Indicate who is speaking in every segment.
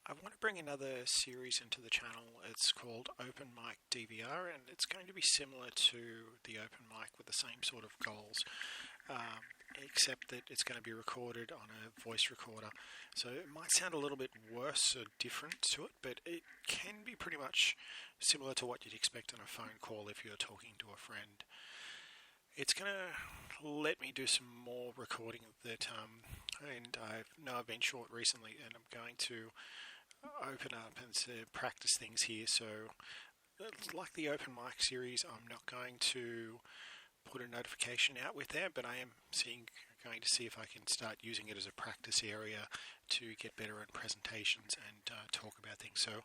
Speaker 1: I want to bring another series into the channel. It's called OpenMic-DVR, and it's going to be similar to the OpenMic with the same sort of goals, except that it's going to be recorded on a voice recorder. So it might sound a little bit worse or different to it, but it can be pretty much similar to what you'd expect on a phone call if you're talking to a friend. It's going to let me do some more recording that, and I know I've been short recently, and I'm going to open up and practice things here. So, like the Open Mic series, I'm not going to put a notification out with there, but I am going to see if I can start using it as a practice area to get better at presentations and talk about things. So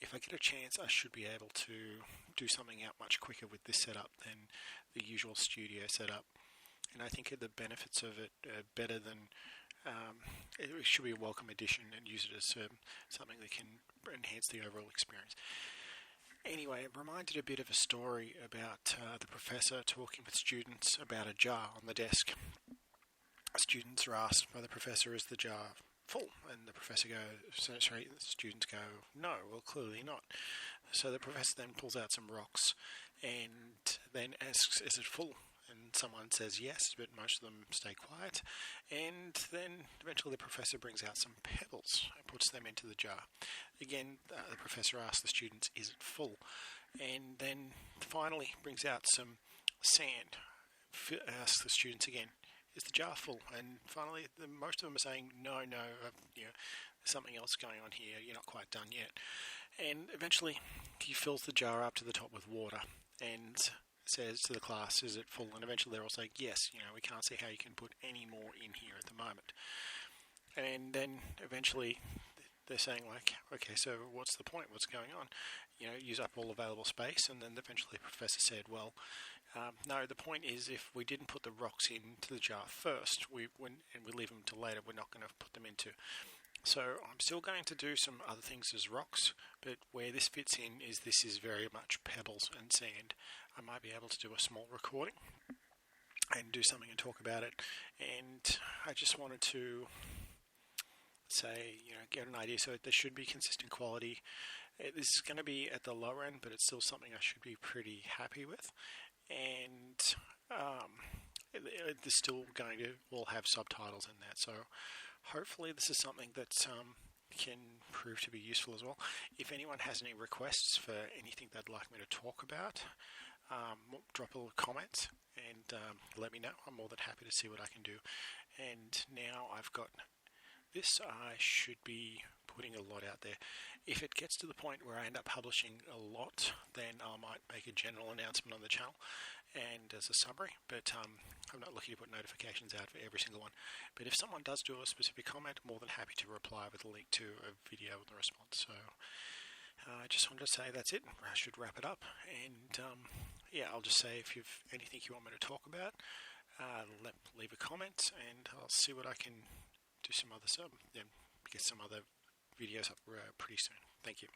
Speaker 1: if I get a chance, I should be able to do something out much quicker with this setup than the usual studio setup. And I think the benefits of it are better than it should be a welcome addition, and use it as something that can enhance the overall experience. Anyway, I'm reminded a bit of a story about the professor talking with students about a jar on the desk. Students are asked by the professor, is the jar full? And the professor goes, sorry, the students go, no, well, clearly not. So the professor then pulls out some rocks and then asks, is it full? And someone says yes, but most of them stay quiet. And then eventually the professor brings out some pebbles and puts them into the jar. Again, the professor asks the students, is it full? And then finally brings out some sand, asks the students again, is the jar full? And finally, most of them are saying, no, there's something else going on here, you're not quite done yet. And eventually he fills the jar up to the top with water and says to the class, is it full? And eventually they're all saying, yes, we can't see how you can put any more in here at the moment. And then eventually they're saying, like, okay, so what's the point? What's going on? Use up all available space. And then eventually the professor said, well, no, the point is if we didn't put the rocks into the jar first, and we leave them till later, we're not going to put them into. So I'm still going to do some other things as rocks, but where this fits in is this is very much pebbles and sand. I might be able to do a small recording and do something and talk about it. And I just wanted to say, get an idea. So there should be consistent quality. This is going to be at the lower end, but it's still something I should be pretty happy with. And it's still going to all have subtitles in that. So hopefully this is something that can prove to be useful as well. If anyone has any requests for anything they'd like me to talk about, drop a little comment and let me know. I'm more than happy to see what I can do. And now I've got this, I should be putting a lot out there. If it gets to the point where I end up publishing a lot, then I might make a general announcement on the channel and as a summary, but I'm not looking to put notifications out for every single one. But if someone does do a specific comment, I'm more than happy to reply with a link to a video with the response. So I just wanted to say that's it. I should wrap it up. And I'll just say if you've anything you want me to talk about, leave a comment and I'll see what I can do get some other videos up pretty soon. Thank you.